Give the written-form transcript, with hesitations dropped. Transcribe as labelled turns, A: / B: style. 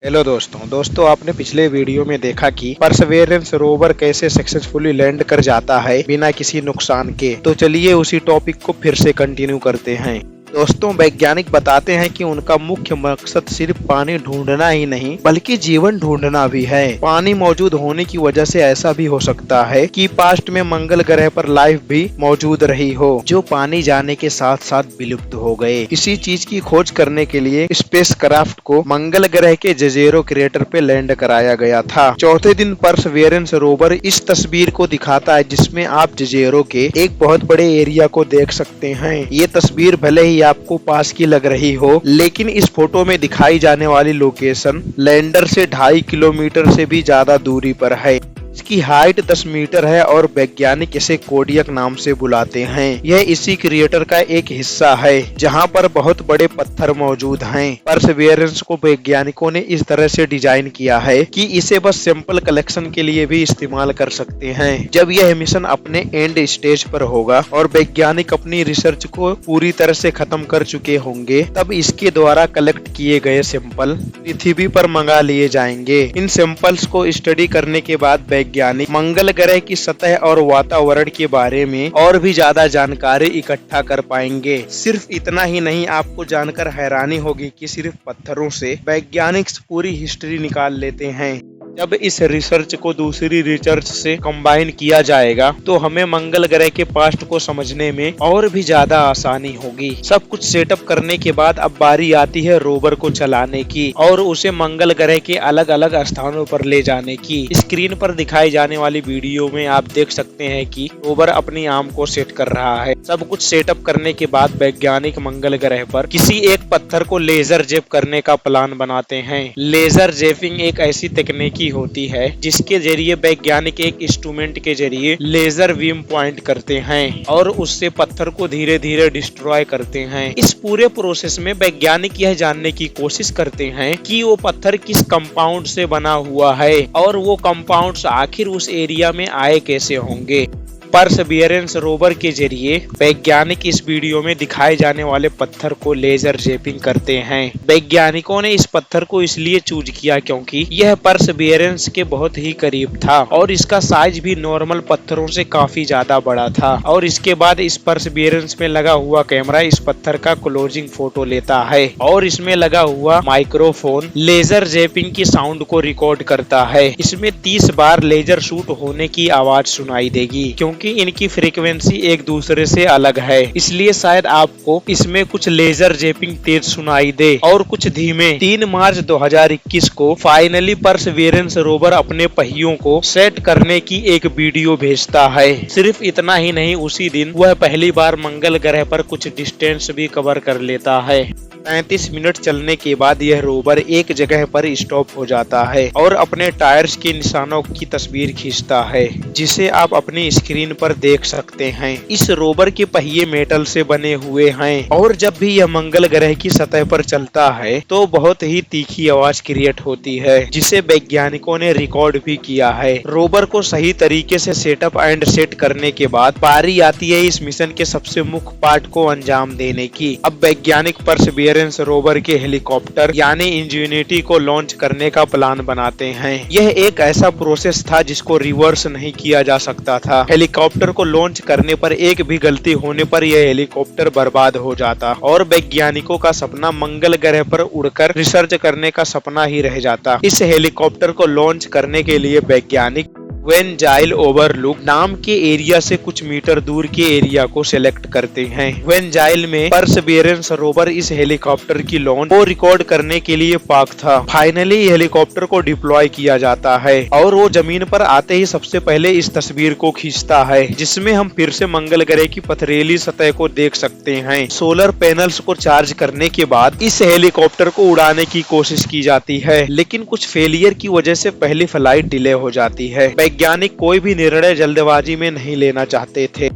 A: Hello दोस्तों आपने पिछले वीडियो में देखा कि परसेवेरेंस रोवर कैसे सक्सेसफुली लैंड कर जाता है बिना किसी नुकसान के। तो चलिए उसी टॉपिक को फिर से कंटिन्यू करते हैं। दोस्तों, वैज्ञानिक बताते हैं कि उनका मुख्य मकसद सिर्फ पानी ढूंढना ही नहीं बल्कि जीवन ढूंढना भी है। पानी मौजूद होने की वजह से ऐसा भी हो सकता है कि पास्ट में मंगल ग्रह पर लाइफ भी मौजूद रही हो जो पानी जाने के साथ साथ विलुप्त हो गए। इसी चीज की खोज करने के लिए स्पेसक्राफ्ट को मंगल ग्रह के जजेरो क्रेटर पे लैंड कराया गया था। चौथे दिन परसेवेरेंस रोवर इस तस्वीर को दिखाता है जिसमें आप जजेरो के एक बहुत बड़े एरिया को देख सकते हैं। ये तस्वीर भले ही आपको पास की लग रही हो, लेकिन इस फोटो में दिखाई जाने वाली लोकेशन लैंडर से 2.5 किलोमीटर से भी ज्यादा दूरी पर है। इसकी हाइट 10 मीटर है और वैज्ञानिक इसे कोडियक नाम से बुलाते हैं। यह इसी क्रिएटर का एक हिस्सा है जहां पर बहुत बड़े पत्थर मौजूद हैं। परसेवेरेंस को वैज्ञानिकों ने इस तरह से डिजाइन किया है कि इसे बस सैंपल कलेक्शन के लिए भी इस्तेमाल कर सकते हैं। जब यह मिशन अपने एंड स्टेज पर होगा और वैज्ञानिक अपनी रिसर्च को पूरी तरह से खत्म कर चुके होंगे, तब इसके द्वारा कलेक्ट किए गए सैंपल पृथ्वी पर मंगा लिए जाएंगे। इन सैंपल्स को स्टडी करने के बाद वैज्ञानिक मंगल ग्रह की सतह और वातावरण के बारे में और भी ज्यादा जानकारी इकट्ठा कर पाएंगे। सिर्फ इतना ही नहीं, आपको जानकर हैरानी होगी कि सिर्फ पत्थरों से वैज्ञानिक पूरी हिस्ट्री निकाल लेते हैं। जब इस रिसर्च को दूसरी रिसर्च से कंबाइन किया जाएगा तो हमें मंगल ग्रह के पास्ट को समझने में और भी ज्यादा आसानी होगी। सब कुछ सेटअप करने के बाद अब बारी आती है रोवर को चलाने की और उसे मंगल ग्रह के अलग अलग स्थानों पर ले जाने की। स्क्रीन पर दिखाई जाने वाली वीडियो में आप देख सकते हैं कि रोवर अपनी आर्म को सेट कर रहा है। सब कुछ सेटअप करने के बाद वैज्ञानिक मंगल ग्रह पर किसी एक पत्थर को लेजर जेप करने का प्लान बनाते हैं। लेजर जेपिंग एक ऐसी तकनीकी होती है जिसके जरिए वैज्ञानिक एक इंस्ट्रूमेंट के जरिए लेजर बीम पॉइंट करते हैं और उससे पत्थर को धीरे धीरे डिस्ट्रॉय करते हैं। इस पूरे प्रोसेस में वैज्ञानिक यह जानने की कोशिश करते हैं कि वो पत्थर किस कंपाउंड से बना हुआ है और वो कंपाउंड्स आखिर उस एरिया में आए कैसे होंगे। परसेवेरेंस रोवर के जरिए वैज्ञानिक इस वीडियो में दिखाए जाने वाले पत्थर को लेजर जेपिंग करते हैं। वैज्ञानिकों ने इस पत्थर को इसलिए चूज किया क्योंकि यह परसेवेरेंस के बहुत ही करीब था और इसका साइज भी नॉर्मल पत्थरों से काफी ज्यादा बड़ा था। और इसके बाद इस परसेवेरेंस में लगा हुआ कैमरा इस पत्थर का क्लोजिंग फोटो लेता है और इसमें लगा हुआ माइक्रोफोन लेजर जेपिंग की साउंड को रिकॉर्ड करता है। इसमें 30 बार लेजर शूट होने की आवाज सुनाई देगी क्योंकि इनकी फ्रीक्वेंसी एक दूसरे से अलग है, इसलिए शायद आपको इसमें कुछ लेजर जेपिंग तेज सुनाई दे और कुछ धीमे। 3 मार्च 2021 को फाइनली परसेवेरेंस रोवर अपने पहियों को सेट करने की एक वीडियो भेजता है। सिर्फ इतना ही नहीं, उसी दिन वह पहली बार मंगल ग्रह पर कुछ डिस्टेंस भी कवर कर लेता है। 35 मिनट चलने के बाद यह रोवर एक जगह पर स्टॉप हो जाता है और अपने टायर्स के निशानों की तस्वीर खींचता है जिसे आप अपनी स्क्रीन पर देख सकते हैं। इस रोवर के पहिए मेटल से बने हुए हैं और जब भी यह मंगल ग्रह की सतह पर चलता है तो बहुत ही तीखी आवाज क्रिएट होती है जिसे वैज्ञानिकों ने रिकॉर्ड भी किया है। रोवर को सही तरीके से सेटअप एंड सेट करने के बाद बारी आती है इस मिशन के सबसे मुख्य पार्ट को अंजाम देने की। अब वैज्ञानिक परसेवेरेंस रोवर के हेलीकॉप्टर यानी इंजेन्युइटी को लॉन्च करने का प्लान बनाते हैं। यह एक ऐसा प्रोसेस था जिसको रिवर्स नहीं किया जा सकता था। हेलीकॉप्टर को लॉन्च करने पर एक भी गलती होने पर यह हेलीकॉप्टर बर्बाद हो जाता और वैज्ञानिकों का सपना मंगल ग्रह पर उड़कर रिसर्च करने का सपना ही रह जाता। इस हेलीकॉप्टर को लॉन्च करने के लिए वैज्ञानिक वेनजाइल ओवरलुक नाम के एरिया से कुछ मीटर दूर के एरिया को सिलेक्ट करते हैं। वेनजाइल में परसेवेरेंस रोवर इस हेलीकॉप्टर की लॉन्च को रिकॉर्ड करने के लिए पार्क था। फाइनली हेलीकॉप्टर को डिप्लॉय किया जाता है और वो जमीन पर आते ही सबसे पहले इस तस्वीर को खींचता है जिसमें हम फिर से मंगल ग्रह की पथरीली सतह को देख सकते हैं। सोलर पैनल्स को चार्ज करने के बाद इस हेलीकॉप्टर को उड़ाने की कोशिश की जाती है, लेकिन कुछ फेलियर की वजह से पहली फ्लाइट डिले हो जाती है। वैज्ञानिक कोई भी निर्णय जल्दबाजी में नहीं लेना चाहते थे।